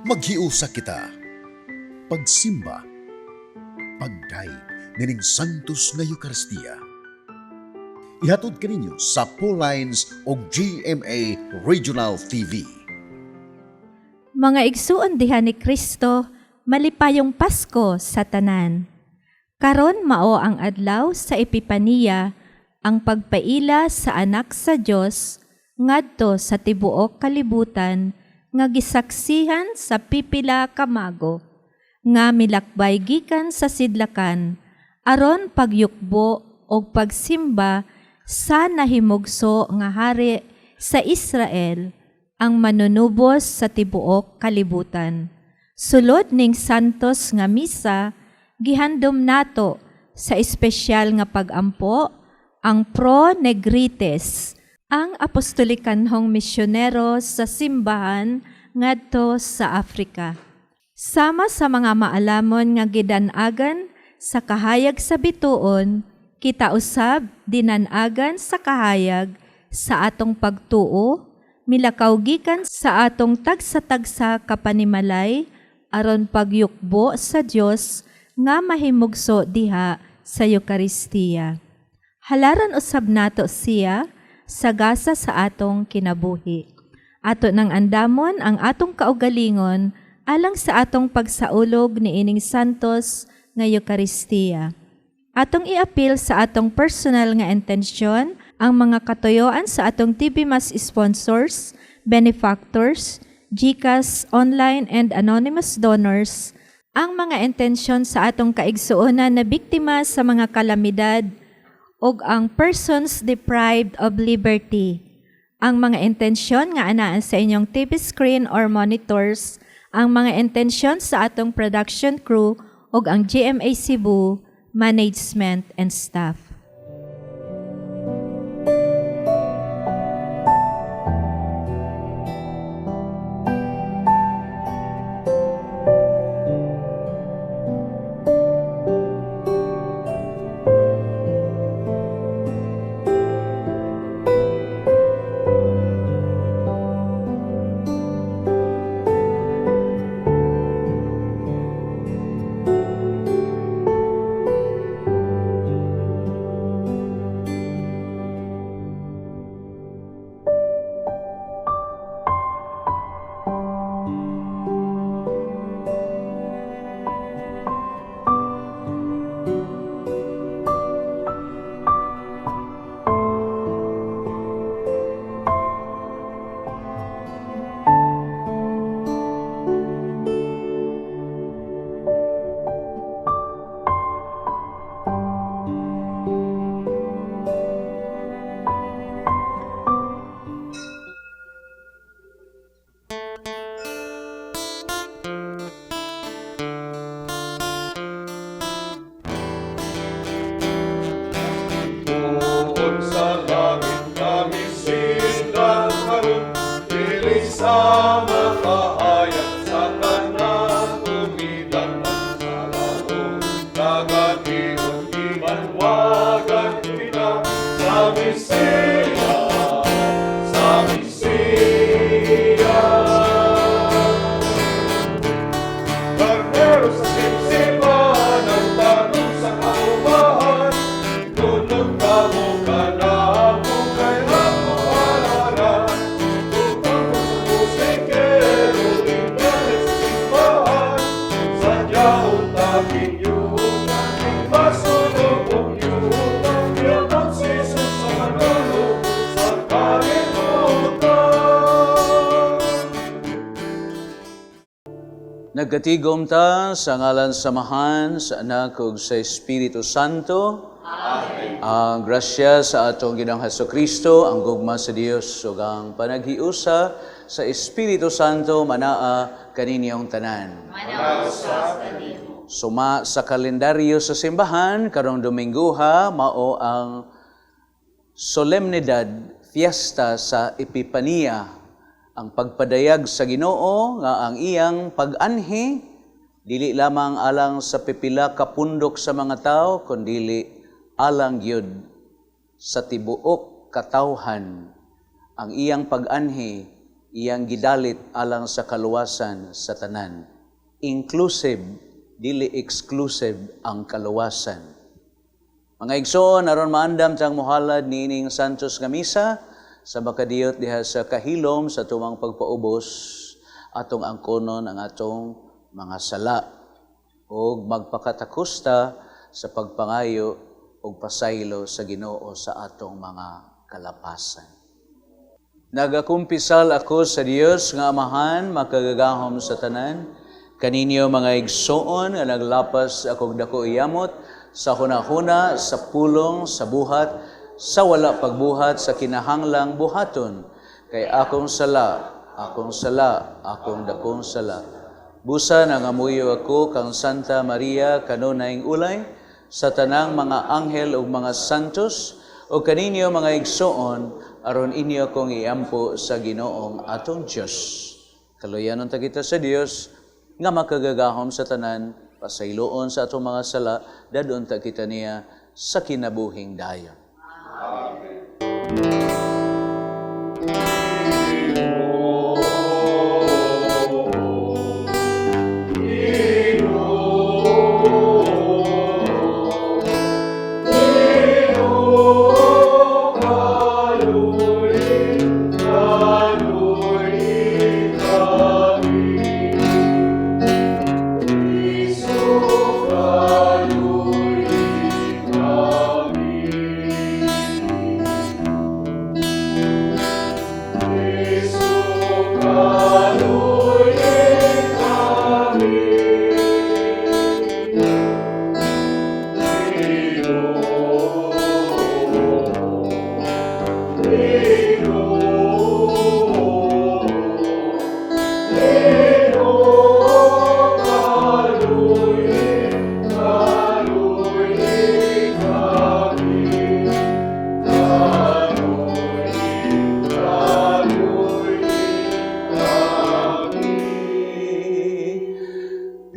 Maghiusa kita. Pagsimba, pagday, nining santos nga Eucharistia. Ihatod kaninyo sa Pauline's o GMA Regional TV. Mga igsuon diha ni Kristo, malipayong Pasko sa tanan. Karon mao ang adlaw sa Epipania, ang pagpaila sa anak sa Dios ngadto sa tibuok kalibutan nga gisaksihan sa pipila ka mago nga milakbay gikan sa sidlakan aron pagyukbo og pagsimba sa nahimugso nga hari sa Israel, ang manunubos sa tibuok kalibutan. Sulod ning santos nga misa, gihandom nato sa espesyal nga pagampo ang Pro Negrites, ang apostolikanhong misyonero sa simbahan ngadto sa Africa. Sama sa mga maalamon nga gidanagan sa kahayag sa bituon, kita usab dinanagan sa kahayag sa atong pagtuo, milakaw gikan sa atong tagsa-tagsa kapanimalay aron pagyukbo sa Dios nga mahimugso diha sa Eucharistia. Halaran usab nato siya sagasa sa atong kinabuhi. Ato nang andamon ang atong kaugalingon alang sa atong pagsaulog ni ining santos nga Eucharistia. Atong iapil sa atong personal nga intensyon ang mga katuyoan sa atong TV Mass sponsors, benefactors, GCash, online and anonymous donors, ang mga intensyon sa atong kaigsuonan na biktima sa mga kalamidad ug ang persons deprived of liberty. Ang mga intensyon nga anaan sa inyong TV screen or monitors, ang mga intensyon sa atong production crew ug ang GMA Cebu, management and staff. Nagkatigom ta sa ngalan samahan sa anak ug sa Espiritu Santo. Amen. Ang grasya sa atong Ginoong Hesukristo, ang gugma sa Dios ug ang panaghiusa sa Espiritu Santo manaa kaninyong tanan. Manausap kanimo. Suma sa kalendaryo sa simbahan karong Dominguha mao ang solemnidad fiesta sa Epipania, ang pagpadayag sa Ginoo nga ang iyang pag-anhi dili lamang alang sa pipila ka pundok sa mga tao kundi alang gyud sa tibuok katawhan. Ang iyang pag-anhi iyang gidalit alang sa kaluwasan sa tanan. Inclusive, dili exclusive ang kaluwasan. Mga igsoon, aron maandam tang muhalad niining Santos nga misa, sa makadiyot diha sa kahilom sa tumang pagpaubos, atong angkonon ang atong mga sala, o magpakatakusta sa pagpangayo o pasaylo sa Ginoo sa atong mga kalapasan. Nagakumpisal ako sa Dios nga Amahan, makagagahom sa tanan, kaninyo mga igsoon nga naglapas akong dako iyamot, sa hunahuna, sa pulong, sa buhat, sa wala pagbuhat, sa kinahanglang buhaton, kay akong sala, akong dakong sala. Busa nangamuyo ako kang Santa Maria kanunayng ulay, sa tanang mga anghel ug mga santos, o kaninyo mga igsoon, aron inyo kong iampo sa Ginoong atong Diyos. Kaluyanon ta kita sa Dios, nga makagagahom sa tanan, pasayloon sa atong mga sala, dadon ta kita niya sa kinabuhing dayon.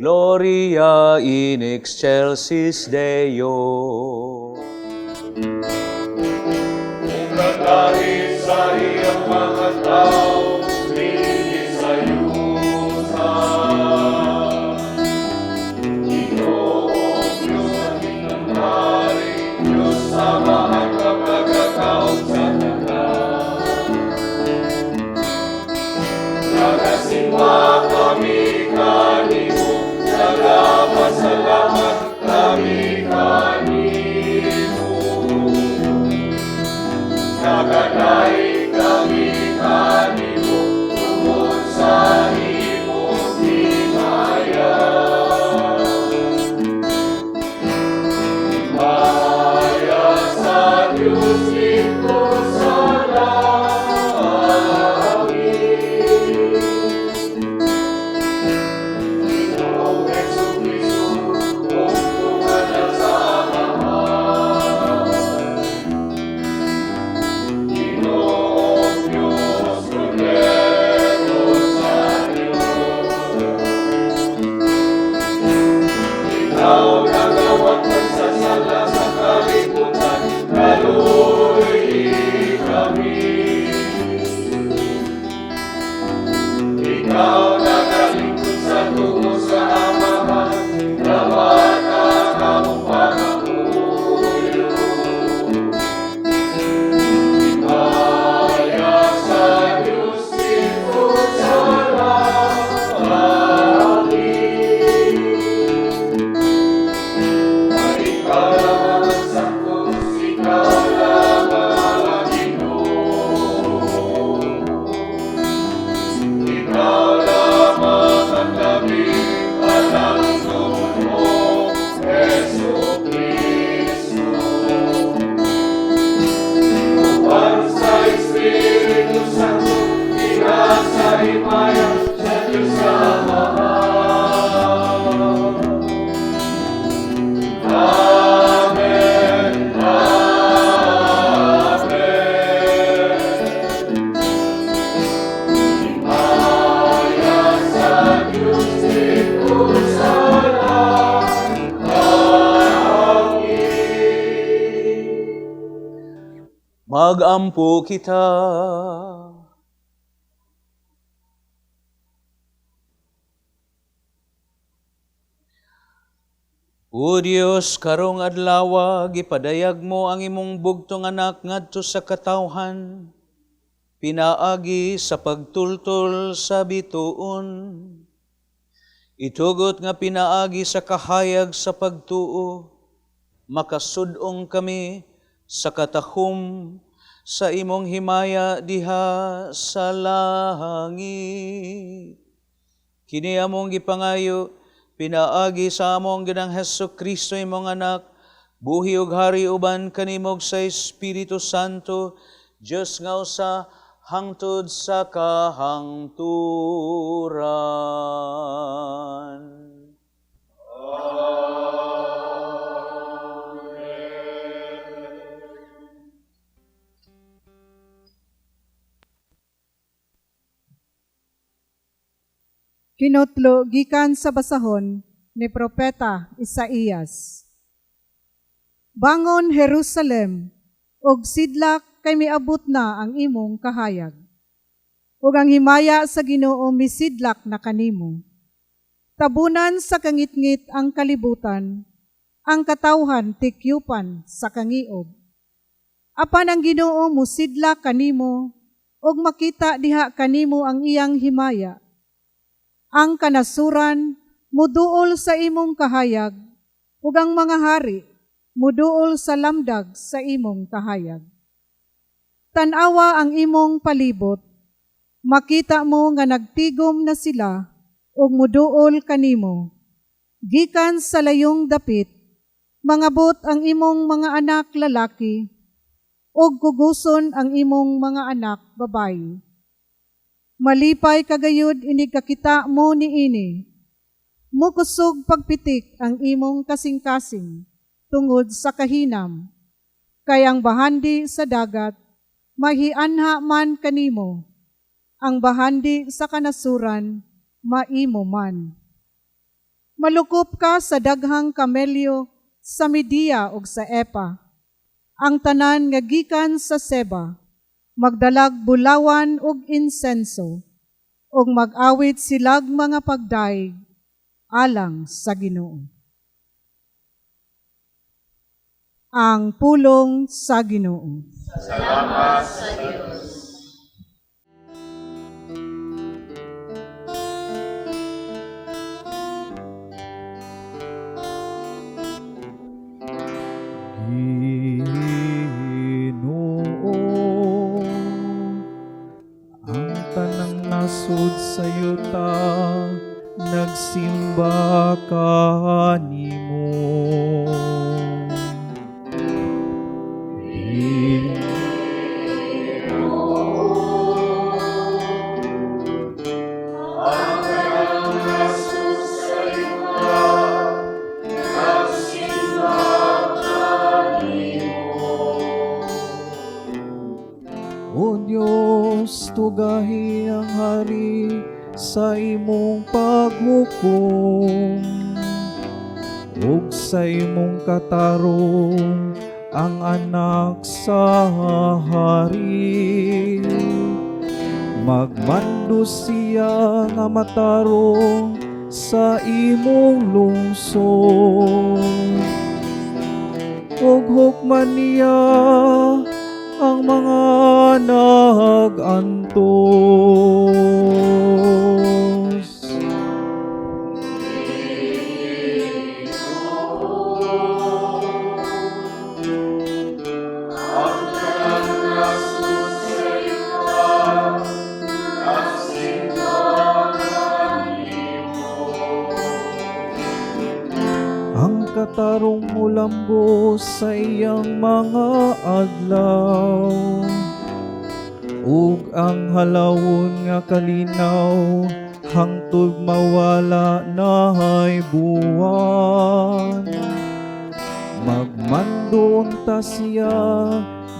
Gloria in excelsis Deo. Dahil sa iyang mga tao, linis sa yusa. Ginoo, Diyos na tinanari, Diyos sa mahal kapagkakaon sa tanan. Nagasimba kami kanimo, nagapasalamat kami kanimo. Naganay kami kanimo, tungod sa imong himaya. Himaya sa Diyos ito sa langit. Ginoong Jesucristo, kung tumanan sa Amahan. Ginoong Diyos, Cordero sa Diyos. Ikaw nagawag magsasala sa kalibutan, kaluoy kami. Ikaw nagalingkod sa tugo sa Amahan, nawata ka mong pangapuyo. Himaya sa Diyos ito sa langit. Ikaw lang ang santos, ikaw lang ang Ginoo. Ikaw lamang ang labing alangon mo, Jesucristo. Upan sa Espiritu Santo, ina sa himaya sa Diyos sa Amahan. Amen. Amen. Himaya sa Diyos ito sa langit. Magampo kita. O Dios, karong adlaw gipadayag mo ang imong bugtong anak ngadto sa katawhan, pinaagi sa pagtultol sa bituon. Itugot nga pinaagi sa kahayag sa pagtuo, makasudong kami sa katahom sa imong himaya diha sa langit. Kini among gipangayo, pinaagi sa among Ginang Hesukristo imong anak, buhi ug hari uban kanimog sa Espiritu Santo, Dios nga usa hangtod sa kahangturan. Kinutlo gikan sa basahon ni Propeta Isaías. Bangon Jerusalem, og sidlak kay miabot na ang imong kahayag. Ug ang himaya sa Ginoo misidlak na kanimo. Tabunan sa kangitngit ang kalibutan, ang katawhan tikyupan sa kangiob. Apan ang Ginoo musidlak kanimo, ug makita diha kanimo ang iyang himaya. Ang kanasuran muduol sa imong kahayag, ug ang mga hari muduol sa lamdag sa imong kahayag. Tanawa ang imong palibot, makita mo nga nagtigom na sila, ug muduol kanimo. Gikan sa layong dapit, mangabot ang imong mga anak lalaki, ug kuguson ang imong mga anak babayi. Malipay kagayud inig kakita mo niini. Mukusog pagpitik ang imong kasing-kasing tungod sa kahinam. Kay ang bahandi sa dagat, mahianha man kanimo. Ang bahandi sa kanasuran, maimo man. Malukop ka sa daghang kamelyo, sa Media ug sa Epa. Ang tanan nga gikan sa Seba, magdalag bulawan ug insenso, ug mag-awit silag mga pagdaig alang sa Ginoo. Ang pulong sa Ginoo. Salamat sa Diyos. Ginoo, ang tanang nasud sa yuta, nagsimba kanimo. O Diyos, tugahi ang hari sa imong paghukom, ug sa imong katarong ang anak sa hari. Magmando siya nga matarong sa imong lungsod, ug hukman niya ang mga nag-antos. Ang katarong mulambo sa iyang mga adlaw, ug ang halawon nga kalinaw hangtod mawala nahay buwan. Magmando unta siya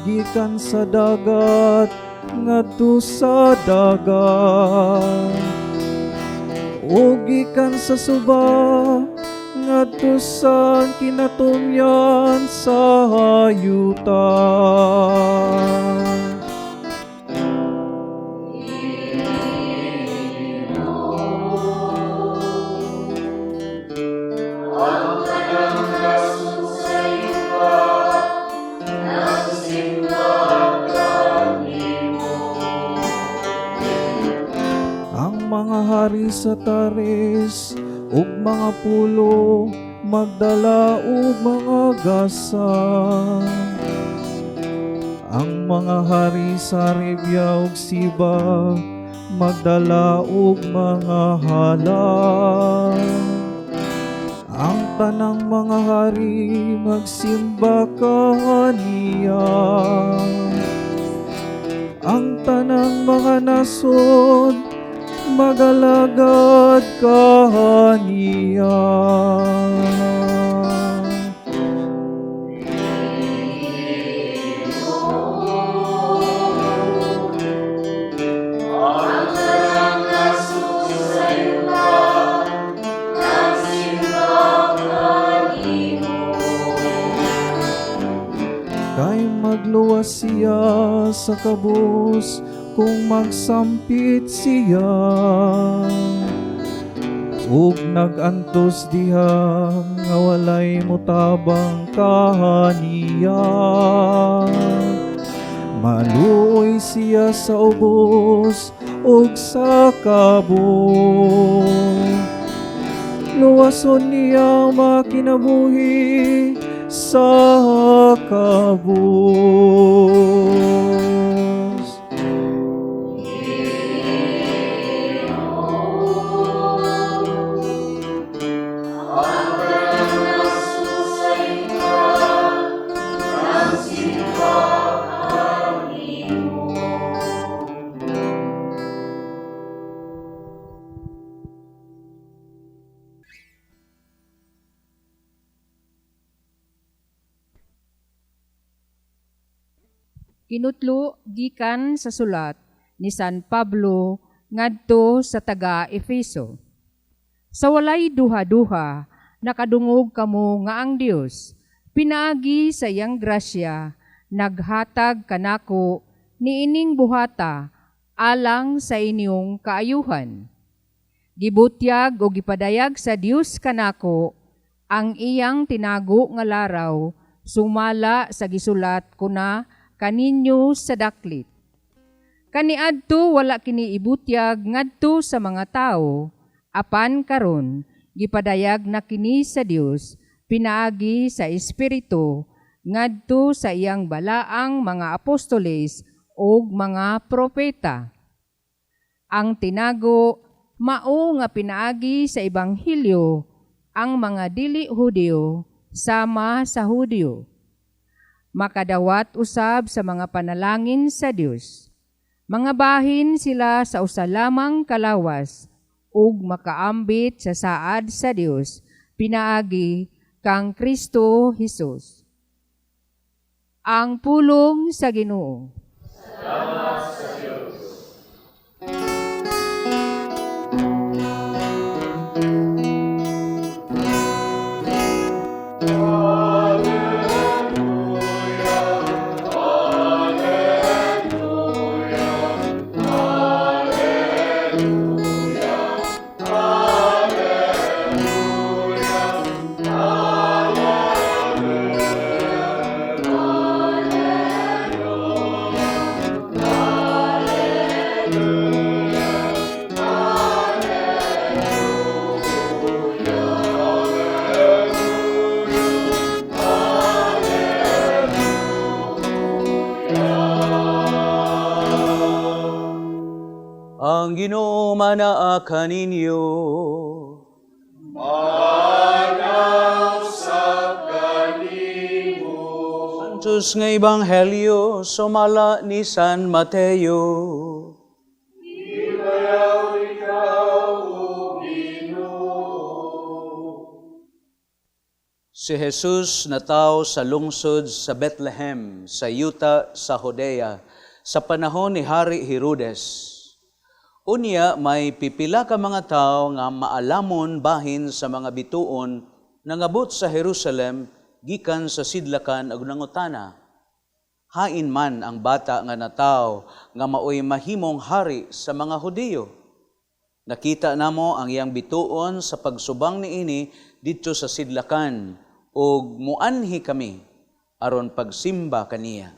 gikan sa dagat ngadto sa dagat, ug gikan sa suba ngadto sa kinatumyan sa hayutan. Ang sa taris, ug mga pulo, magdala ug mga gasa. Ang mga hari sa Arabia ug Siba, magdala og mga hala. Ang tanang mga hari magsimba kaniya. Ang tanang mga nasod magalagad kaniya. Kay magluwas siya sa kabus kung magsampit siya, ug nagantos diha nga walay mutabang kaniya. Maluoy siya sa ubos ug sa kabus, luwason niya makinabuhi sa kabus. Kinutlo gikan sa sulat ni San Pablo ngadto sa taga-Efeso. Sa walay duha-duha, nakadungog kamo nga ang Dios, pinaagi sa iyang grasya, naghatag kanako niining buhata alang sa inyong kaayuhan. Gibutyag o gipadayag sa Dios kanako ang iyang tinago nga laraw, sumala sa gisulat kuna kaninyo sa daklit. Kaniadto wala kini ibutyag ngadto sa mga tao, apan karon gipadayag na kini sa Dios pinaagi sa Espiritu ngadto sa iyang balaang mga apostoles ug mga propeta. Ang tinago mao nga pinaagi sa ebanghelyo ang mga dili Hudyo sama sa Hudyo. Makadawat usab sa mga panalangin sa Dios. Mga bahin sila sa usa lamang kalawas ug makaambit sa saad sa Dios pinaagi kang Kristo Hesus. Ang pulong sa Ginoo. Salamat sa Diyos. Ang Ginoo manaa kaninyo. Manausap kanimo. Santos nga Ebanghelyo sumala ni San Mateo. Ibayaw ikaw, O Ginoo. Si Jesus nataw sa lungsod sa Bethlehem, sa yuta sa Judea, sa panahon ni Hari Herodes. Unya may pipila ka mga tao nga maalamon bahin sa mga bituon nangabot sa Jerusalem gikan sa sidlakan ug nangutana. Hain man ang bata nga nataw nga maoy mahimong hari sa mga Hudiyo. Nakita namo ang iyang bituon sa pagsubang niini didto sa sidlakan ug muanhi kami aron pagsimba kaniya.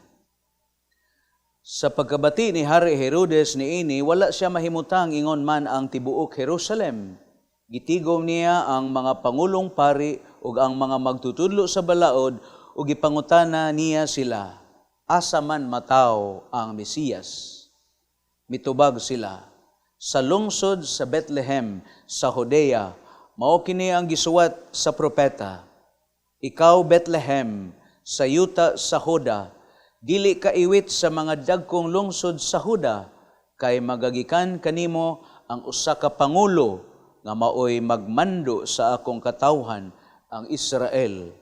Sa pagkabati ni Hari Herodes niini, wala siya mahimutang ingon man ang tibuok Jerusalem. Gitigom niya ang mga pangulong pari ug ang mga magtutudlo sa balaod ug gipangutana niya sila, asa man mataw ang Mesiyas. Mitubag sila, sa lungsod sa Bethlehem sa Judea, mao kini ang gisuwat sa propeta. Ikaw Bethlehem, sa yuta sa Huda, dili ka iwit sa mga dagkong lungsod sa Huda, kay magagikan kanimo ang usa ka pangulo nga maoy magmando sa akong katawhan, ang Israel.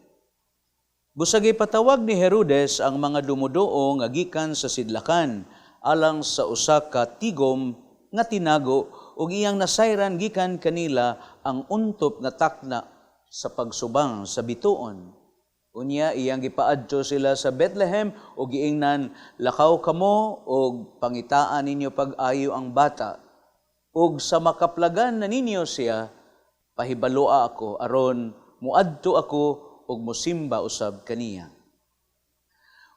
Busag ipatawag ni Herodes ang mga dumudoo nga gikan sa sidlakan alang sa usa ka tigom nga tinago ug iyang nasayran gikan kanila ang untop nga takna sa pagsubang sa bituon. Unya iyang gipaadto sila sa Bethlehem ug giingnan, lakaw kamo ug pangitaan ninyo pag-ayo ang bata. Ug sa makaplagan na ninyo siya, pahibaloa ako aron muadto ako ug mosimba usab kaniya.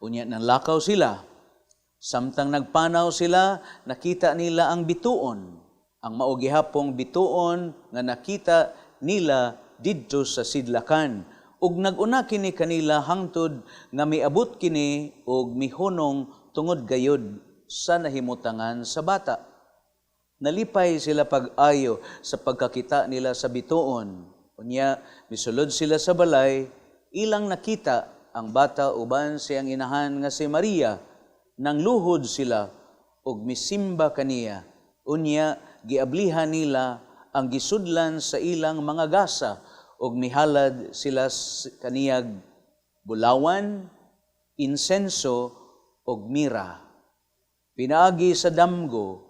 Unya nanlakaw sila. Samtang nagpanaw sila, nakita nila ang bituon, ang maugihapong bituon nga nakita nila didto sa sidlakan. Ug naguna kini kanila hangtod nga miabot kini ug mihunong tungod gayud sa nahimutangan sa bata. Nalipay sila pag-ayo sa pagkakita nila sa bituon. Unya, misulod sila sa balay, ilang nakita ang bata uban siyang inahan nga si Maria. Nang luhod sila ug misimba kaniya. Unya, giablihan nila ang gisudlan sa ilang mga gasa ug mihalad sila kaniyag bulawan, insenso ug mira. Pinaagi sa damgo,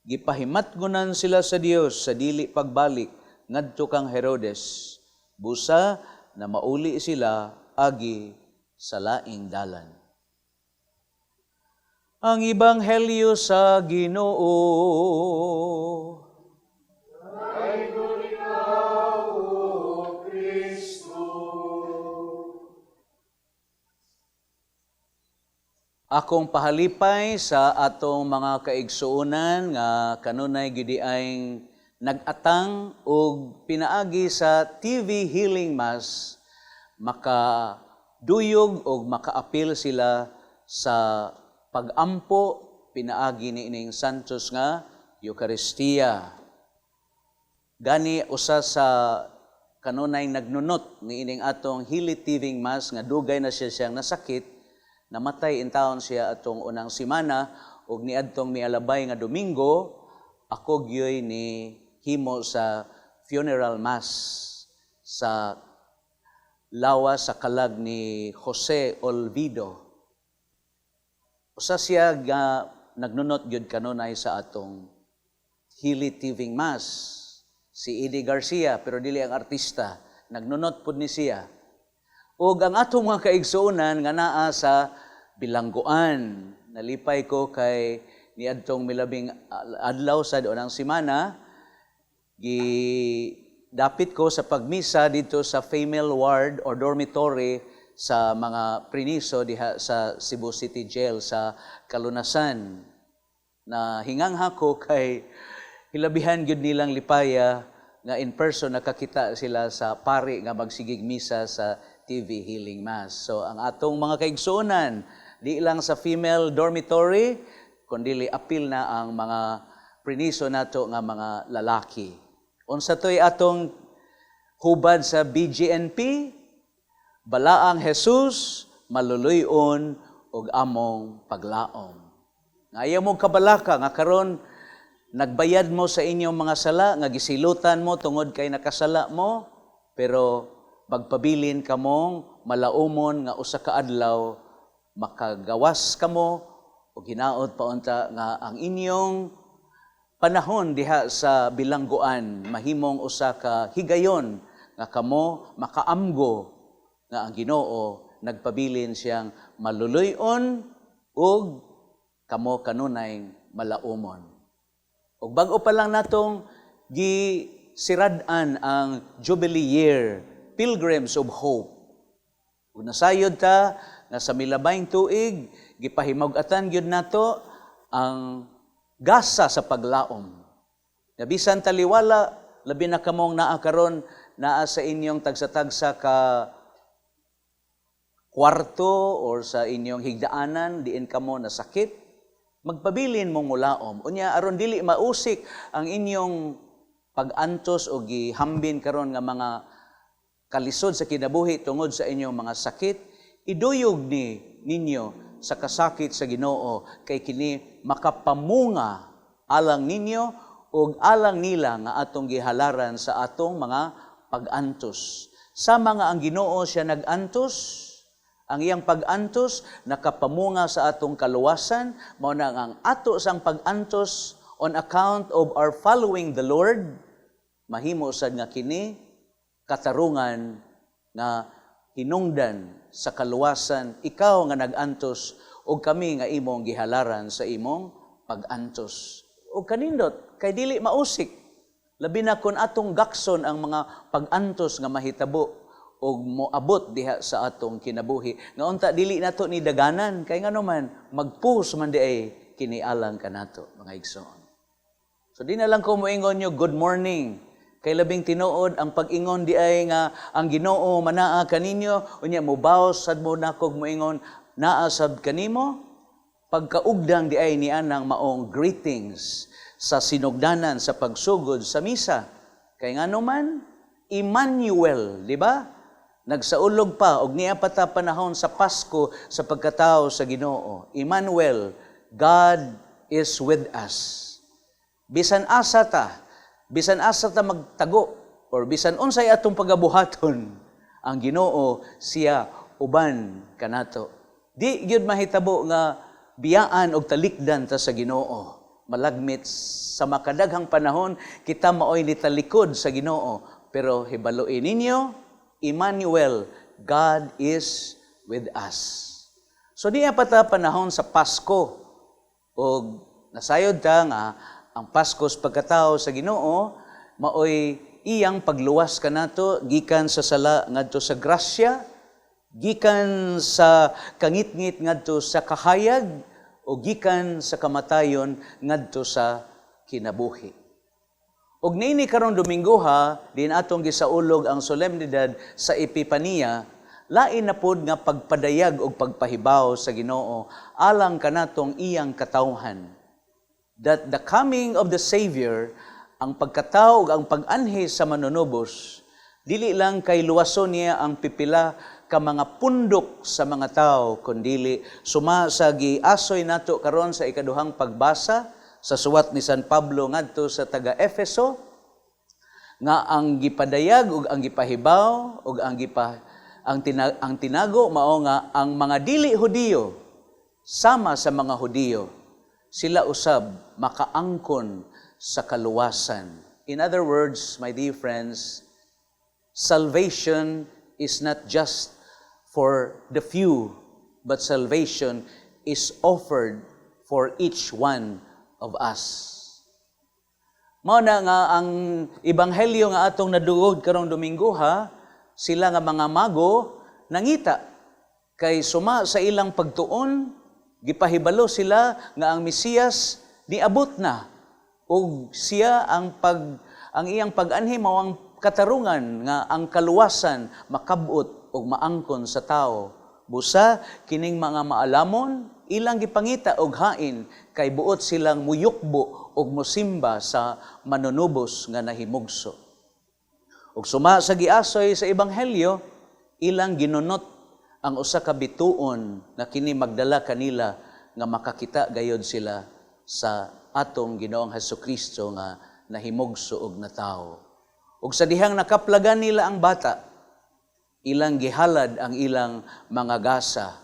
gipahimatgunan sila sa Dios sa dili pagbalik ngadto kang Herodes. Busa na mauli sila agi sa laing dalan. Ang Ebanghelyo sa Ginoo. Ay kung ikaw, O Kristo. Akong pahalipay sa atong mga kaigsuonan nga kanunay gidiayng nag-atang og pinaagi sa TV Healing Mass, makaduyog og makaapil sila sa pag-ampo pinaagi ni ining santos nga Eucharistia. Gani usa sa kanunay nagnunot ni ining atong Healing TV Mass nga dugay na siya siyang nasakit, namatay in taon siya atong unang semana ug niadtong mialabay nga Domingo ako gyoy ni himo sa funeral mass sa lawas sa kalag ni Jose Olvido. Usa siya nga nagnunot gyud kanunay sa atong Healing TV Mass. Si Eddie Garcia, pero dili ang artista, nagnunot pud ni siya. Ug ang atong mga kaigsuonan nga naa sa bilangguan, nalipay ko kay niadtong milabing adlaw sa unang semana, dapit ko sa pagmisa dito sa female ward or dormitory sa mga priniso diha sa Cebu City Jail sa Kalunasan. Na hinganghang ko kay hilabihan gyud nilang lipaya nga in person nakakita sila sa pari nga magsigig misa sa TV Healing Mass. So ang atong mga kaigsuonan, di lang sa female dormitory, kundi apil na ang mga priniso nato nga mga lalaki. Unsa toy atong hubad sa BGNP, balaang Jesus, maluluyon ug among paglaom. Ngayon mo kabalaka nga karon nagbayad mo sa inyong mga sala, nga gisilutan mo tungod kay nakasala mo, pero magpabilin kamong malaumon nga usa ka adlaw makagawas kamo ug hinaot paunta nga ang inyong panahon diha sa bilangguan mahimong usa ka higayon nga kamo makaamgo nga ang Ginoo nagpabilin siyang maluluyon ug kamo kanunay malaumon. Ug bag-o pa lang natong gisiradan ang Jubilee Year, Pilgrims of Hope. Ug nasayod ta nga sa milabayng tuig gipahimag-atan gyud nato ang gasa sa paglaom. Nabisan taliwala, labi na kamong naa karon naa sa inyong tagsa-tagsa ka kwarto or sa inyong higdaanan, diin kamo na sakit, magpabilin mong mulaom. Unya, aron dili mausik ang inyong pag-antos o gihambin karon nga mga kalisod sa kinabuhi tungod sa inyong mga sakit, iduyog ninyo sa kasakit sa Ginoo kay kini makapamunga alang ninyo o alang nila nga atong gihalaran sa atong mga pag-antos. Sama nga ang Ginoo siya nag-antos, ang iyang pag-antos nakapamunga sa atong kaluwasan, mao na ang ato sang pag-antos on account of our following the Lord, mahimo sad nga kini katarungan nga hinungdan sa kaluwasan, ikaw nga nag-antos o kami nga imong gihalaran sa imong pag-antos. O kanindot, kay dili mausik, labi na kung atong gakson ang mga pag-antos nga mahitabo o moabot diha sa atong kinabuhi. Nga unta dili nato ni daganan, kay nga naman, magpus man di ay kinialang ka nato, mga igsoon. So di na lang ko moingon nyo, good morning. Kay labing tinuod, ang pag-ingon di ay nga, ang Ginoo manaa kaninyo, unya mubaws sad mo na kog moingon, naasab kanimo, pagkaugdang di ay nianang maong greetings sa sinugdanan, sa pagsugod, sa misa. Kay nga naman, Emmanuel, di ba? Nagsaulog pa, og niya pata panahon sa Pasko sa pagkatao sa Ginoo. Emmanuel, God is with us. Bisan asa ta magtago, or bisan unsay atong pagabuhaton, ang Ginoo siya uban kanato. Di gyud mahitabo nga biyaan og talikdan ta sa Ginoo. Malagmit sa makadaghang panahon kita maoy nitalikod sa Ginoo, pero hibaluin ninyo, Emmanuel, God is with us. So niya pata panahon sa Pasko, o nasayod ta nga ang Pasko sa pagkatao sa Ginoo, maoy iyang pagluwas kanato gikan sa sala ngadto sa grasya, gikan sa kangitngit ngadto sa kahayag, o gikan sa kamatayon ngadto sa kinabuhi. Og niini karong Domingo din atong gisaulog ang solemnidad sa Epipania, lain na pod nga pagpadayag og pagpahibaw sa Ginoo alang kanatong iyang katawhan. That the coming of the Savior, ang pagkataog, ang pag-anhi sa manunubos, dili lang kay luwason niya ang pipila ka mga pundok sa mga tao, kundili suma sa giasoy nato karon sa ikaduhang pagbasa sa suwat ni San Pablo ngadto sa taga-Efeso, nga ang gipadayag ug ang gipahibaw ug ang tinago mao nga ang mga dili Hudiyo sama sa mga Hudiyo, sila usab makaangkon sa kaluwasan. In other words, my dear friends, salvation is not just for the few, but salvation is offered for each one of us. Mao na nga ang ebanghelyo nga atong nadungog karong Domingo sila nga mga mago nangita kay suma sa ilang pagtuon, gipahibalo sila nga ang Mesiyas niabot na ug siya ang iyang pag-anhi mao ang katarungan nga ang kaluwasan makabot ug maangkon sa tao. Busa kining mga maalamon ilang gipangita og hain kay buot silang muyukbo og mosimba sa manunubos nga nahimugso. Ug suma sa giasoy sa ebanghelyo, ilang ginunot ang usa ka bituon nga kini magdala kanila nga makakita gayod sila sa atong Ginoong Hesukristo nga nahimugso og natao. Ug sa dihang nakaplagan nila ang bata, ilang gihalad ang ilang mga gasa,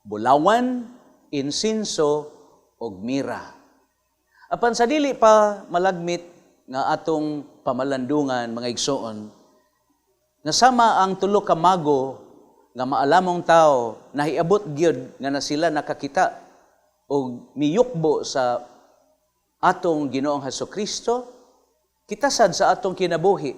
bulawan, insinso, ug mira. Apan sa dili pa malagmit nga atong pamalandungan, mga igsoon, nasama ang tulo ka mago nga maalamong tao, nahiabot gyud nga na sila nakakita og miyukbo sa atong Ginoong Hesukristo, kita sad sa atong kinabuhi.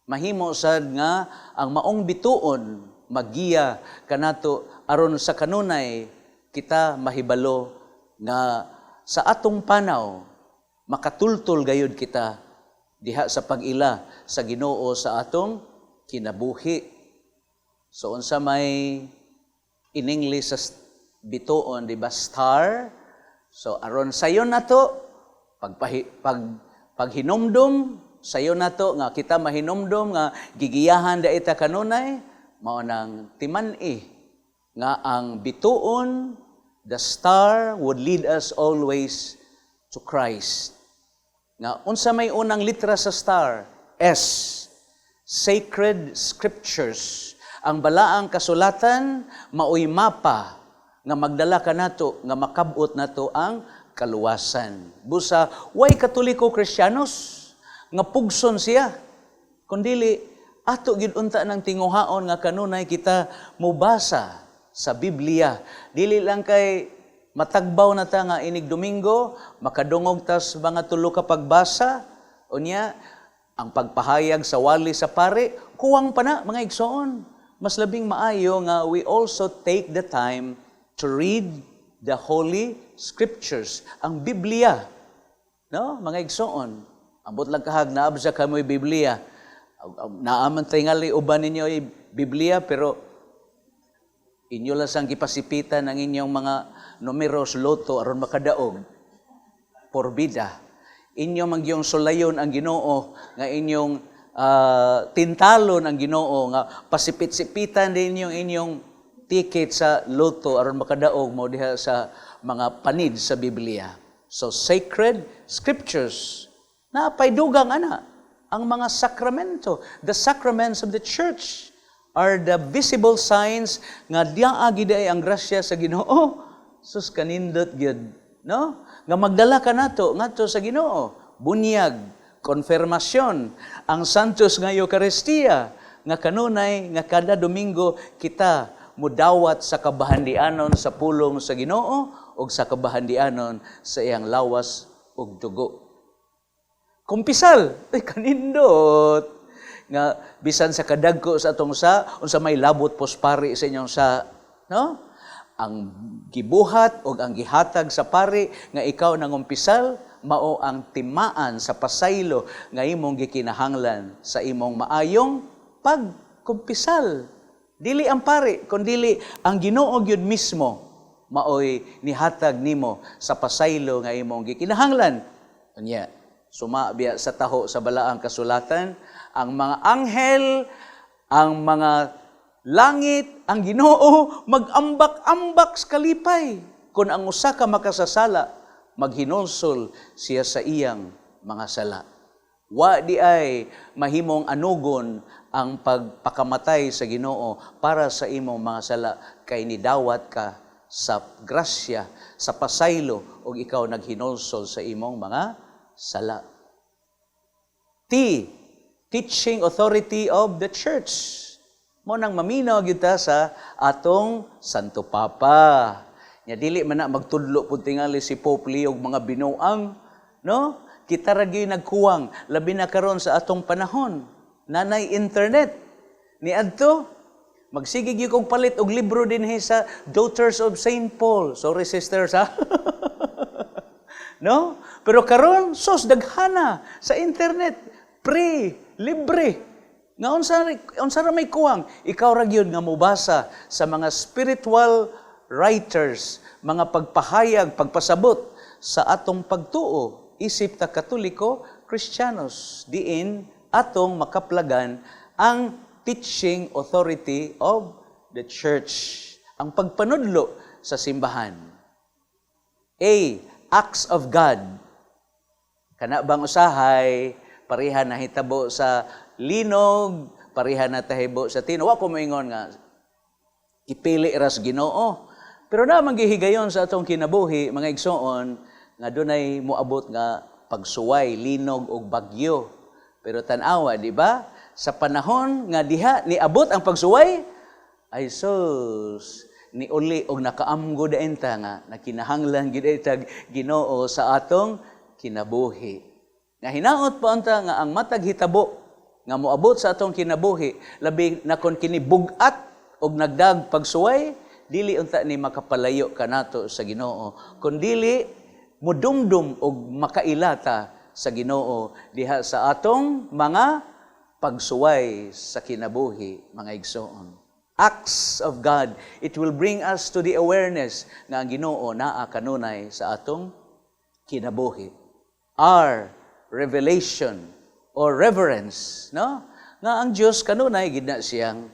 Mahimo sad nga ang maong bituon maggiya kanato aron sa kanunay kita mahibalo nga sa atong panaw makatultol gayud kita diha sa pag-ila sa Ginoo sa atong kinabuhi. So unsa may in English sa bituon, di ba, star? So aron sayon nato paghinumdum sayon nato nga kita mahinumdum nga gigiyahan da ita kanunay, mao nang timan-i nga ang bituon, the star would lead us always to Christ. Nga unsa may unang litra sa star? S. Sacred Scriptures. Ang balaang kasulatan maoy mapa nga magdala kanato nga makabot nato ang kaluwasan. Busa way Katoliko Kristiyanos nga pugson siya, kundili ato gid unta ng tinguhaon nga kanunay kita mubasa sa Biblia. Dili lang kay matagbaw na ta nga inig Domingo, makadungog ta sa mga tulo ka pagbasa, unya ang pagpahayag sa wali sa pare, kuwang pa na mga igsoon. Mas labing maayo nga we also take the time to read the Holy Scriptures, ang Biblia. No, mga igsoon. Ambot lang kahag naabsa kamoy Biblia. Naaman tingali uban ninyo Biblia, pero inyo lang sang gipasipitan ang inyong mga numeros loto aron makadaog. Porbida. Inyo mangyong sulayon ang Ginoo nga inyong tintalon ang Ginoo nga pasipit-sipitan din inyong ticket sa loto aron makadaog mo diha sa mga panid sa Biblia. So sacred scriptures na paydugang ana ang mga sakramento. The sacraments of the church are the visible signs nga diaa gid ay ang grasya sa Ginoo. Sus kanindot gyud, no? Nga magdala ka nato ngadto sa Ginoo. Bunyag, konfirmasyon, ang Santos nga Eucharistia, nga kanunay, nga kada Domingo, kita mudawat sa kabahandianon sa pulong sa Ginoo o sa kabahandianon sa iyang lawas ug dugo. Kumpisal, ay kanindot, nga bisan sa kadagko sa atong unsa may labot pospari sa inyong no? Ang gibuhat o ang gihatag sa pari nga ikaw nangumpisal, mao ang timaan sa pasaylo nga imong gikinahanglan sa imong maayong pagkumpisal. Dili ang pari, kundi ang Ginoo gyud mismo maoy nihatag nimo sa pasaylo nga imong gikinahanglan. Unya, sumabiya sa taho sa balaang kasulatan, ang mga anghel, ang mga langit, ang Ginoo mag-ambak-ambak sa kalipay. Kung ang usa ka makasasala, maghinulsol siya sa iyang mga sala. Wa di ay mahimong anugon ang pagpakamatay sa Ginoo para sa imong mga sala, kay nidawat ka sa grasya, sa pasaylo, ug ikaw naghinulsol sa imong mga sala. Teaching authority of the church. Mo nang maminaw gyud ta sa atong Santo Papa. Nya dili man na magtudlo pud tingali si Pope Leo og mga binuang, no? Kita ra gyud nagkuwang labi na karon sa atong panahon. Nanay internet. Niadto magsige gyud kog palit og libro dinhi sa Daughters of St. Paul. Sorry sisters ha. No? Pero karon sos daghana sa internet, free, libre. Nga unsa ra may kuwang, ikaw ra gyud nga mobasa sa mga spiritual writers, mga pagpahayag, pagpasabot sa atong pagtuo, isip ta Katoliko, Kristiyanos, diin atong makaplagan ang teaching authority of the church, ang pagpanudlo sa simbahan. A. Acts of God. Kana bang usahay, pareha na hitabo sa linog, pareha na tahibo sa tino. Wa ko moingon nga ipili ras Ginoo. Pero naman gihigayon sa atong kinabuhi, mga igsoon, nga dunay moabot nga pagsuway, linog ug bagyo. Pero tan-awa, di ba? Sa panahon nga diha niabot ang pagsuway, ay sus, ni uli og nakaamgo dayon ta nga nakinahanglan gid itag Ginoo sa atong kinabuhi. Nga hinaot pa unta nga ang matag hitabo nga moabot sa atong kinabuhi, labi na kon kini bugat og nagdag pagsuway, dili unta ni makapalayo kanato sa Ginoo, kundi mudumdum og makailata sa Ginoo diha sa atong mga pagsuway sa kinabuhi, mga igsoon. Acts of God, it will bring us to the awareness nga ang Ginoo naa kanunay sa atong kinabuhi. Our revelation or reverence, no? Nga ang Dios kanunay gid na siyang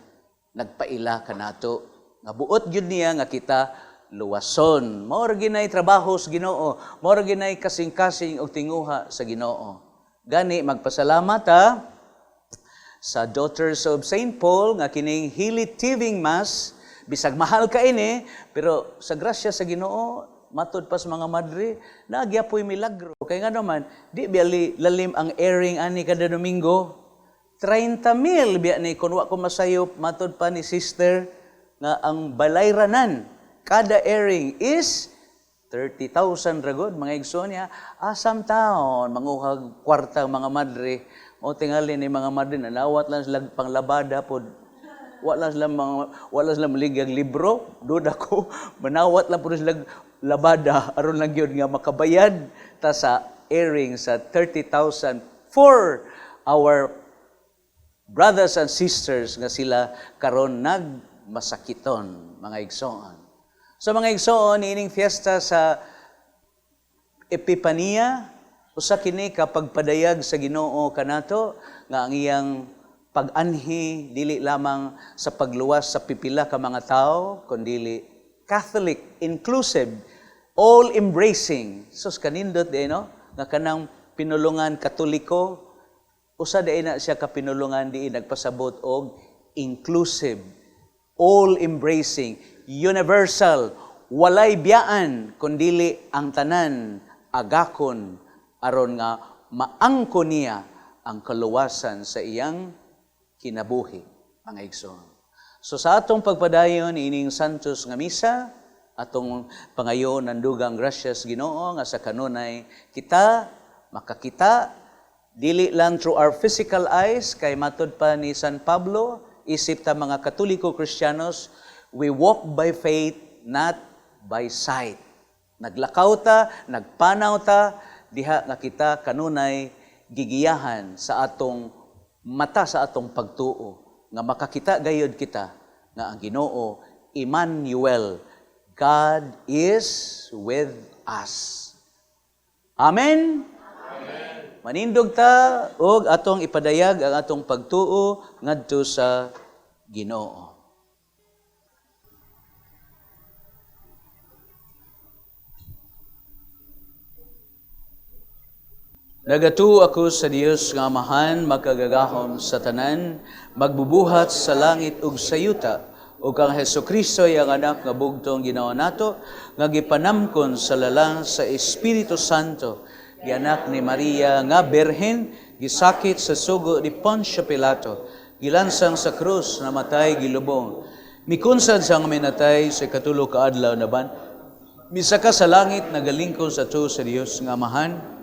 nagpaila kanato. Nga buot gyud niya nga kita luwason. Mao ra ginay trabaho sa Ginoo, mao ra ginay kasing-kasing og tinguha sa Ginoo. Gani magpasalamat sa Daughters of St. Paul nga kining Hilit Tiving Mass, bisag mahal ka ini, pero sa grasya sa Ginoo, matud pa sa mga madre, nagyapoy milagro. Kaya nga naman, di biyali lalim ang airing ani kada Domingo, 30,000 biya ni kun wa ko masayop, matud pa ni sister, nga ang balayranan, kada airing is 30,000 ragod, mga igsoon niya, asam taon, manguhag kwarta mga madre, o tingali ni mga madre, nanawat lang sila panglabada po, wala sila maligag libro, doon ako, manawat lang po sila labada, aron lang yun nga makabayad, ta sa airing sa 30,000 for our brothers and sisters nga sila karon nagmasakiton, mga igsoon. So mga igsoon, ining fiesta sa Epipania, usa kini kapag padayag sa Ginoo kanato nga ang iyang pag-anhi dili lamang sa pagluwas sa pipila ka mga tao kundi Catholic, inclusive, all-embracing. So kanindot no nga kanang pinulungan Katoliko usa di na siya ka pinulungan di nagpasabot og inclusive, all-embracing, universal, walay biyaan kundi ang tanan agakon aron nga maangko niya ang kaluwasan sa iyang kinabuhi, mga igsoon. So sa atong pagpadayon ining Santos nga misa, atong pangayon nandugang gracias Ginoo nga sa kanunay kita makakita dili lang through our physical eyes kay matud pa ni San Pablo, isip ta mga Katoliko Kristiyanos, we walk by faith, not by sight. Naglakaw ta, nagpanaw ta, diha nga kita kanunay gigiyahan sa atong mata sa atong pagtuo nga makakita gayud kita nga ang Ginoo Emmanuel, God is with us. Amen. Amen. Manindog ta og atong ipadayag ang atong pagtuo ngadto sa Ginoo. Nagatuo ako sa Dios nga Amahan, magkagagahom sa tanan, magbubuhat sa langit ug sa yuta, ug kang Hesukristo ang anak nga bugtong Ginoo nato, nga gipanamkon sa lalang sa Espiritu Santo, gianak ni Maria nga berhen, gisakit sa sugo ni Poncio Pilato, gilansang sa krus, namatay, gilubong, mikunsad sang minatay sa katulo ka adlaw naban, misaka sa langit nagalingkod sa tuo sa Dios nga Amahan,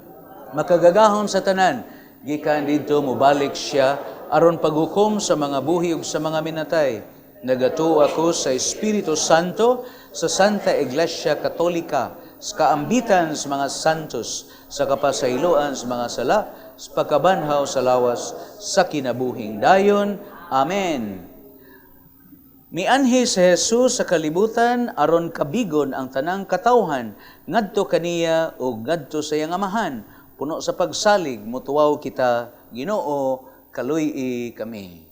makagagahom sa tanan, gikan dito mubalik siya aron paghukom sa mga buhi ug sa mga minatay. Nagatuo ako sa Espiritu Santo, sa Santa Iglesia Katolika, sa kaambitan sa mga santos, sa kapasayloan sa mga sala, sa pagkabanhaw sa lawas sa kinabuhing dayon. Amen. Mianhi si Jesus sa kalibutan aron kabigon ang tanang katawhan ngadto kaniya ug ngadto sa iyang Amahan. Puno sa pagsalig, mutuwaw kita, Ginoo, kaluy kami.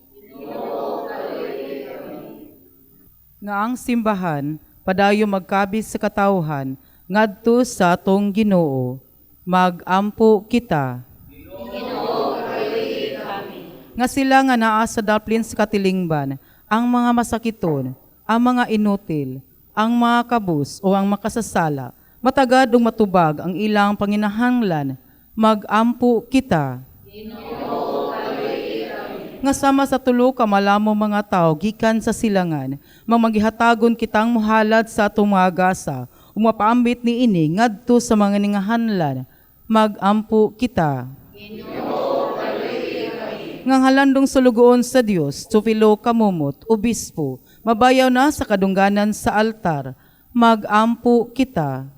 Nga ang simbahan, padayo magkabis sa katawhan, ngadto sa atong Ginoo, magampo kita. Ginoo, kaluy kami. Nga sila nga naa sa daplin sa katilingban, ang mga masakiton, ang mga inutil, ang mga kabus o ang makasasala, matagad ug matubag ang ilang panginahanglan, magampo kita. Ginoo, kaluy kami. Nga sama sa tulo ka malamo mga tao gikan sa silangan, mamagihatagon kitang muhalad sa atong mga gasa, umapaambit ni ini ngadto sa mga ningahanlan, magampo kita. Ginoo, kaluy kami. Nga halandong sulugoon sa Dios, Teofilo Kamumot, Obispo, mabayaw na sa kadungganan sa altar, magampo kita.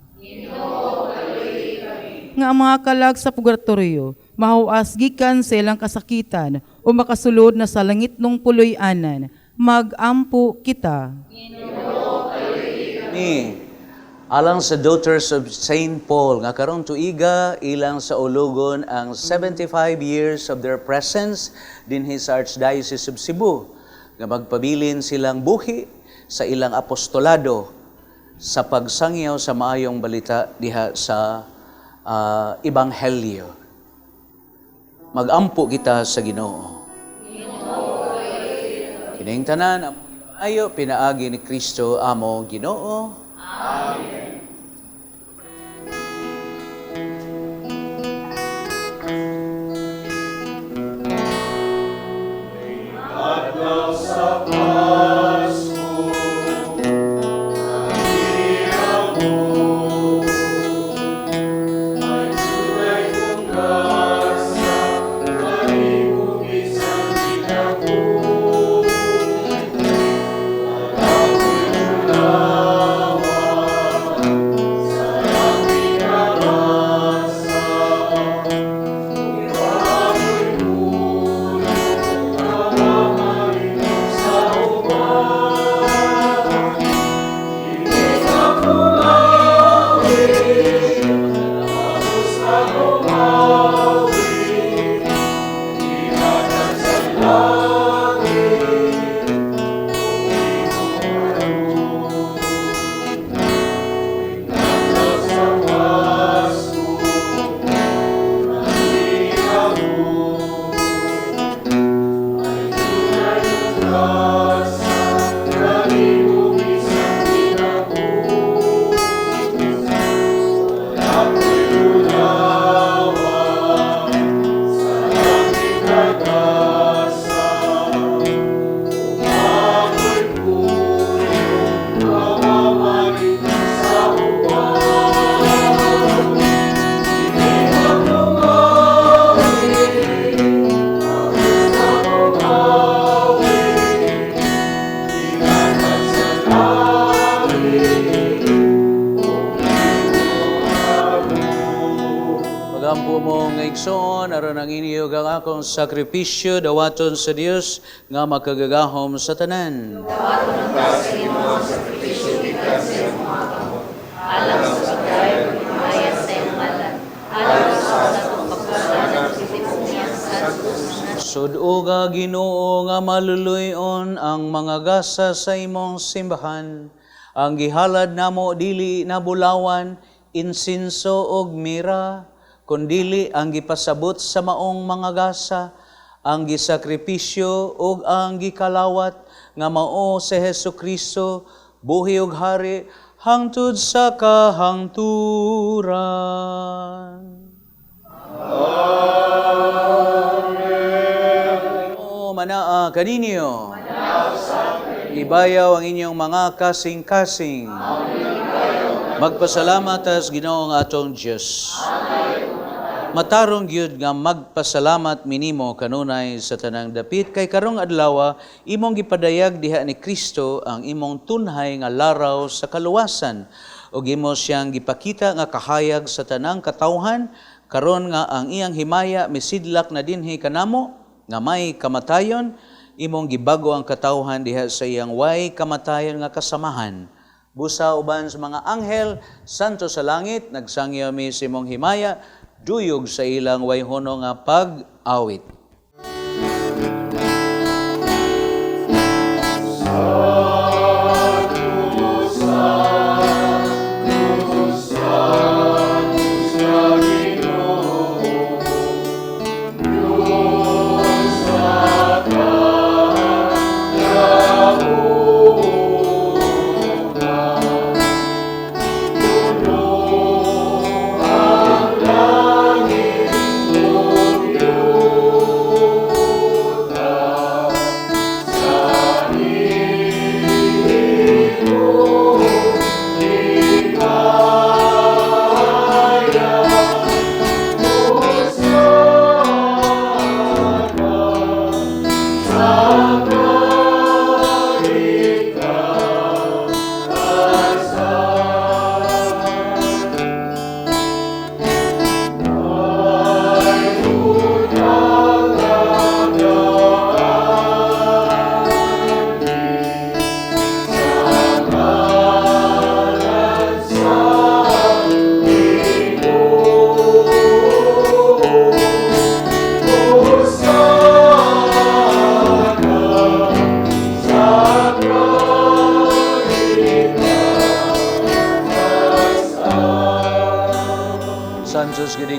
Nga ang mga kalag sa purgatorio, mahuas gikan sa ilang kasakitan, o makasulod na sa langit nung puloy-anan, magampo kita. Ni, alang sa Daughters of St. Paul, nga karong tuiga, ilang sa ulugon ang 75 years of their presence din sa Archdiocese of Cebu, nga magpabilin silang buhi sa ilang apostolado sa pagsangyaw sa maayong balita diha sa Ebanghelyo. Magampo kita sa Ginoo. Kining tanan ayo pinaagi ni Kristo amo Ginoo. Amen. Adlaw sa Pasko, nahiyang mo, ay tunay kong grasya, kalibugis ang ginako. Ako'y tulawa, sa aking karasa, ako'y puno, kawaman sa uban. Ibig ako lawin, tapos ako mawin, ingatan sa langit, tuwing umayon. Adlaw sa Pasko, nahiyang mo, ay tunay kong grasya, kalibugis ang ginako. Ako'y tulawa, sa aking kagasa, ako'y puno, kawaman sa uban. Ibig ako mawin, tapos ako mawin, ingatan sa langit, tuwing umayon. Magampo mo nga igsoon, aron ang iniyog ang akong sakripisyo, dawaton sa Dios nga makagagahom sa tanan. Suduga Ginoo nga maluluyon ang mga gasa sa imong simbahan, ang gihalad namo dili na bulawan, insinso og mira, kundili ang gipasabot sa maong mga gasa, ang gisakripisyo ug ang gikalawat nga mao si Hesukristo, buhi ug hari hangtod sa kahangturan. O manaa kaninyo. Ibayaw ang inyong mga kasing-kasing. Magpasalamat as Ginoo nga atong Dios. Matarong gyud nga magpasalamat minimo kanunay sa tanang dapit kay karong adlaw imong gipadayag diha ni Kristo ang imong tunhay nga laraw sa kaluwasan ug imo siyang gipakita nga kahayag sa tanang katawhan karon nga ang iyang himaya misidlak na dinhi kanamo nga may kamatayon, imong gibago ang katawhan diha sa iyang way kamatayon nga kasamahan. Busa uban sa mga anghel, santo sa langit, nagsangyaw mi sa imong himaya, duyog sa ilang wayhono nga pag-awit. Ang langit,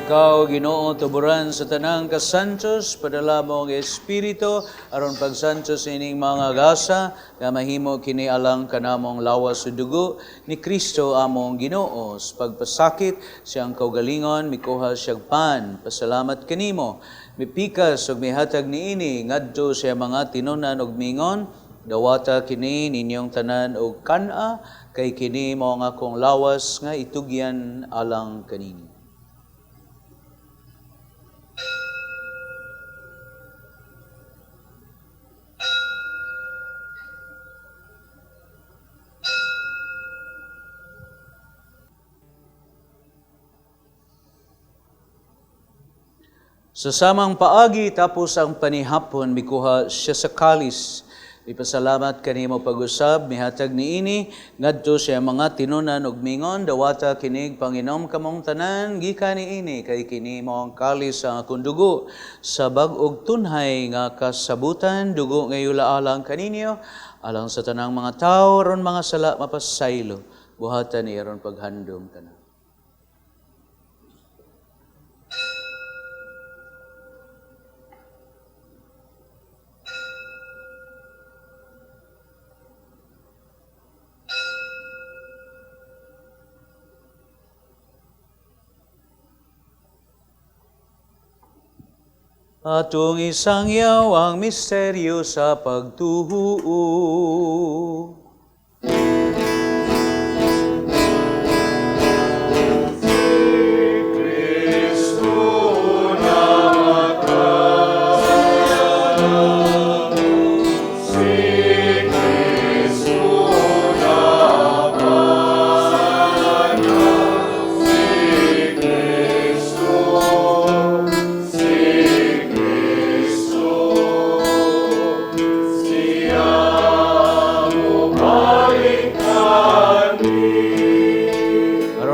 Ikaw, Ginoo, tuburan sa tanang kasantos, padala mo ang Espiritu, aron pagsantos ining mga gasa, nga mahimo kini alang kanamong lawas sa dugo ni Kristo among Ginoo. Sa pagpasakit siyang kaugalingon, mikuha siyang pan, pasalamat kanimo. Mipikas ug mihatag niini ngadto sa mga tinunan ug mingon, dawata kini ninyong tanan og kana, kay kini mao nga akong lawas nga itugyan alang kanini. Sa samang paagi tapos ang panihapon, mikuha siya sa kalis. Ipasalamat kanimo pag-usab, mihatag niini, ngadto siya mga tinunan ug mingon, dawata kinig Panginom kamong tanan, gikan niini, kay kini mo ang kalis sa akong dugo. Sa bag-og tunhay nga kasabutan, dugo nga yulaalang kaninyo, alang sa tanang mga tao, ron mga sala mapasaylo, buhatan ni ron paghandom tanan. Atong isangyaw ang misteryo sa pagtuo.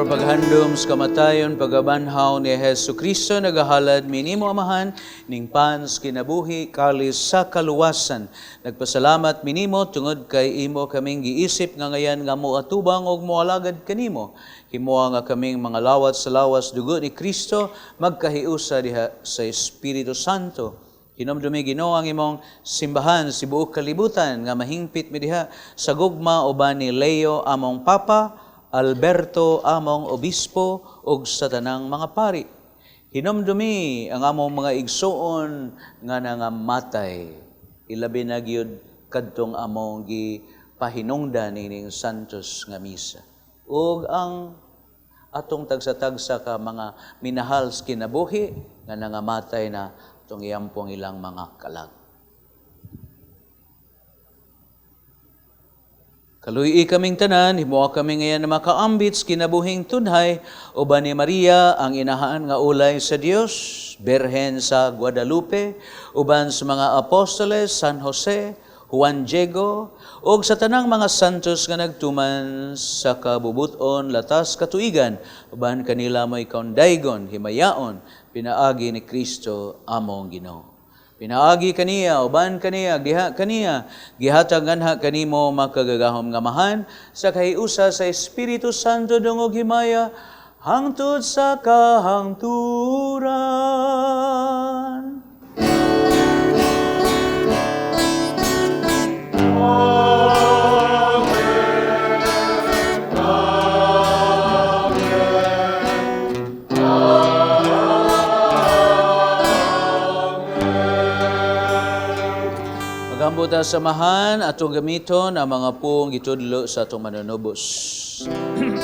Paghandom sa kamatayon, pagabanhaw ni Hesu Kristo, nagahalad minimo amahan, ning pans kinabuhi, kalis sa kaluwasan. Nagpasalamat minimo, tungod kay imo kaming giisip nga ngayan nga moatubang og moalagad kanimo. Himuha nga kaming mga lawat sa lawas dugo ni Kristo, magkahiusa diha sa Espiritu Santo. Hinomdumi Ginoo ang imong simbahan si buok kalibutan nga mahingpit mi diha sa gugma uban ni Leo among Papa, Alberto among obispo ug sa tanang mga pari. Hinomdumi ang among mga igsuon nga nangamatay. Ilabi na gyud kadtong among gipahinungdan ining santos nga misa. Ug ang atong tagsa-tagsa ka mga minahal sa kinabuhi nga nangamatay na itong iyampong ilang mga kalag. Kaluyi kaming tanan, himuha kami ngayon na makaambits kinabuhing tunhay, uban ni Maria ang inahaan nga ulay sa Dios, Berhen sa Guadalupe, uban sa mga apostoles, San Jose, Juan Diego, ug sa tanang mga santos nga nagtuman sa kabubuton latas katuigan, uban kanila mo'y kaundaygon, himayaon, pinaagi ni Kristo among Ginoo. Pinaagi kaniya, uban kaniya, giha kaniya, gihatag anha kanimo makagagahom nga mahan, sa kahiusa sa Espiritu Santo dungog himaya, hangtod sa kahangturan. Magambuta samahan atong gamiton ang mga pung gitudlo sa atong manunubos. Amen.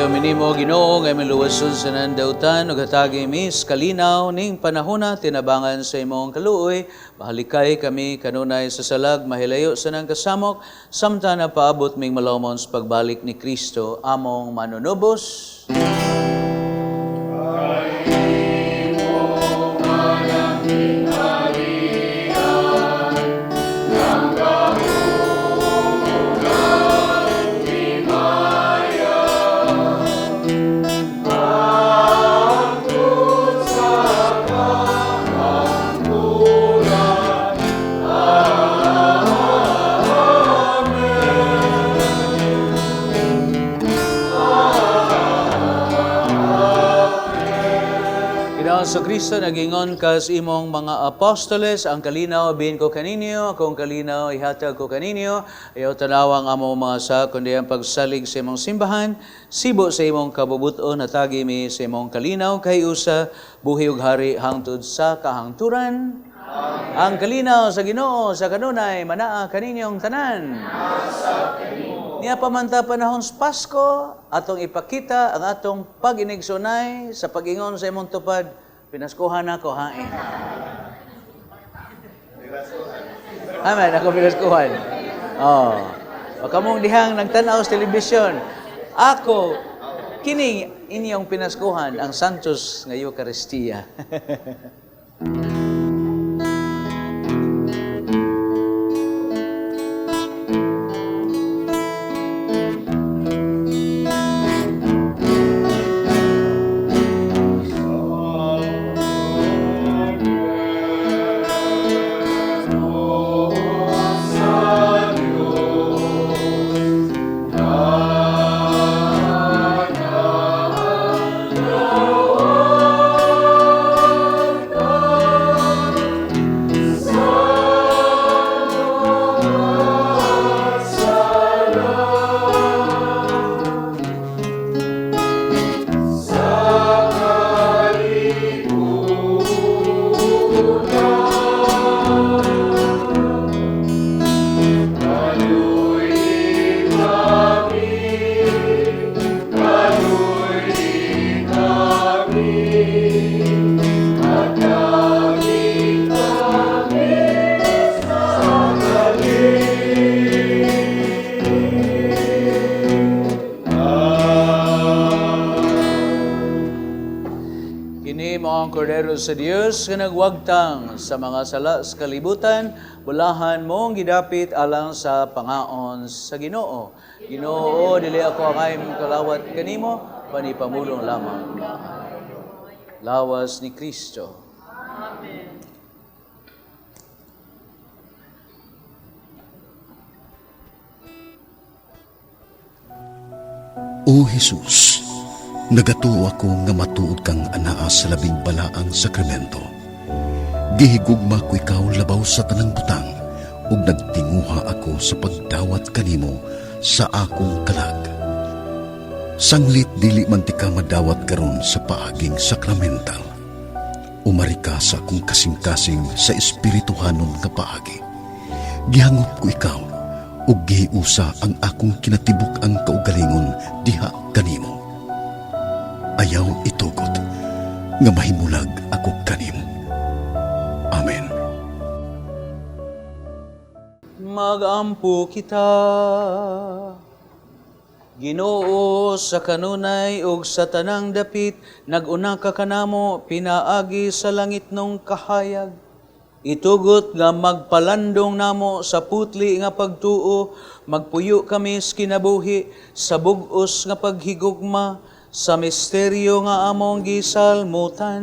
Padayo minimo Ginoo nga miluwason sa nandautan ug hatagi mis kalinaw ning panahona tinabangan sa imong kaluoy. Mahalikay kami kanunay sa salag mahilayo sa nang kasamok samtang napaabot ming malawmon sa pagbalik ni Kristo among manunubos. Sa Kristo nagingon kas imong mga apostoles, ang kalinaw bin ko kaninyo, akong kalinaw ihatag ko kaninyo, ayaw tanawang among mga sa kundi ang pagsalig sa imong simbahan, sibo sa imong kabubuton natagi mi sa imong kalinaw kay usa buhi ug hari hangtod sa kahangturan. Ang kalinaw sa Ginoo sa kanunay manaa kaninyong tanan. Niya pamanta panahon sa Pasko, atong ipakita ang atong pag-inigsunay sa pag-ingon sa imong tupad. Pinaskuhan ako, hain. Amen, ako pinaskuhan. Oh. Baka mong dihang nagtanaw sa telebisyon. Ako, kining inyong pinaskuhan ang Santos nga Eucharistia. Kordero sa Dios nga nagwagtang sa mga sala sa kalibutan, bulahan mong gidapit alang sa pangaon sa Ginoo. Ginoo, dili ako akay kalawat kanimo, panipamulong lamang. Lawas ni Kristo. Amen. O Jesus, nagatuo ako nga matuod kang anaa sa labing balaang sakramento. Gihigugma ko ikaw labaw sa tanang butang, ug nagtinguha ako sa pagdawat kanimo sa akong kalag. Sanglit dili man ti ka madawat karon sa paaging sakramental. Umari ka sa akong kasing-kasing sa espirituhanon nga paagi. Gihangop ko ikaw, ug gihiusa ang akong kinatibuk ang kaugalingon diha kanimo. Ayaw itugot nga mahimulag ako kanimo. Amen. Magampo kita, Ginoo sa kanunay ug sa tanang dapit, nag-una ka kanamo pinaagi sa langit nung kahayag. Itugot nga magpalandong namo sa putli nga pagtuo, magpuyo kami sa kinabuhi sa bug-os nga paghigugma, sa misteryo nga among gisalmutan.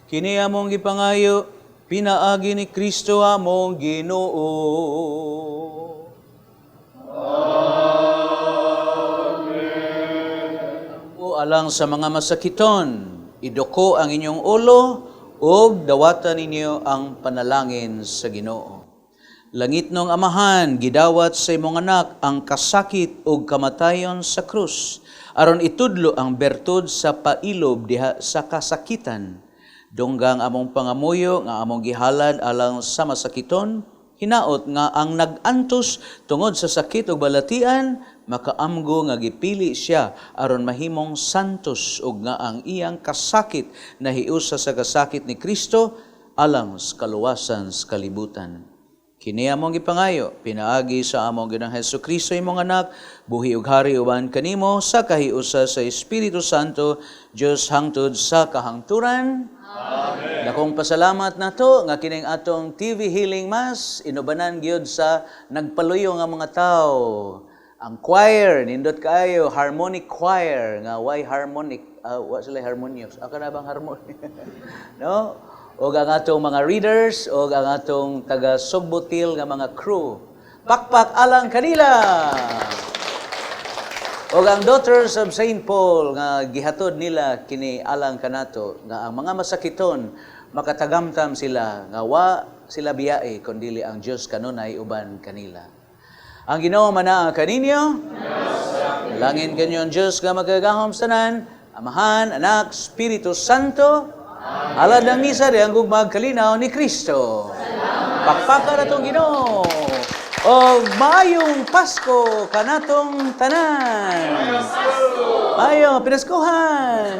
Kini among gipangayo, pinaagi ni Kristo among Ginoo. Amen. O alang sa mga masakiton, idoko ang inyong ulo, ug dawatan ninyo ang panalangin sa Ginoo. Langit nung Amahan, gidawat sa imong anak ang kasakit ug kamatayon sa krus, aron itudlo ang bertud sa pailob diha sa kasakitan. Dunggang among pangamuyo nga among gihalad alang sa masakiton, hinaot nga ang nag-antos tungod sa sakit ug balatian makaamgo nga gipili siya aron mahimong santos ug nga ang iyang kasakit nahiusa sa kasakit ni Kristo alang sa kaluwasan sa kalibutan. Kini among gipangayo pinaagi sa among Ginoong Hesukristo imong anak buhi ug hari uban kanimo sa kahiusa sa Espiritu Santo Dios hangtod sa kahangturan. Amen. Dakong pasalamat nato nga kining atong TV Healing Mass inubanan gyud sa nagpaluyo nga mga tao. Ang choir nindot kaayo harmonic choir nga why harmonic wa sila harmonious. Aka na bang harmonic? No? O ang atong mga readers, o ang atong taga-Sugbutil nga mga crew. Pakpak alang kanila! O ang Daughters of St. Paul nga gihatod nila kini alang kanato nga ang mga masakiton makatagamtam sila nga wa sila biyae kundili ang Dios kanunay uban kanila. Ang Ginoo manaa kaninyo. Langin kanyo ang Dios nga magagahom sa tanan, Amahan, Anak, Espiritu Santo. Alad ng misa di ang gugmag kalinaw ni Kristo. Pakpaka na itong Ginoo. O maayong Pasko kanatong tanan. Maayong Pinaskuhan.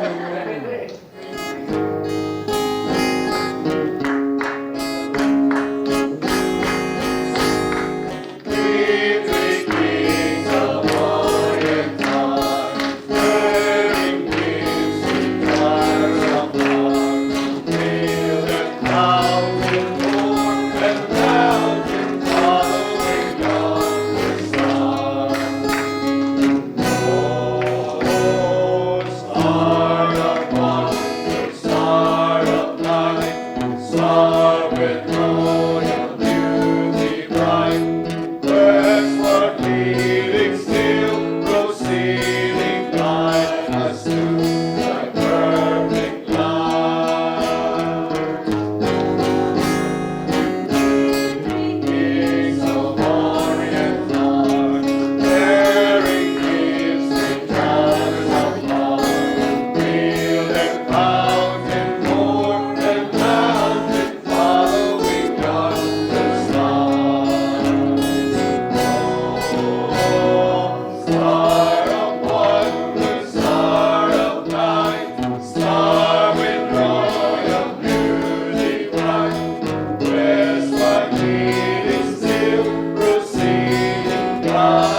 God.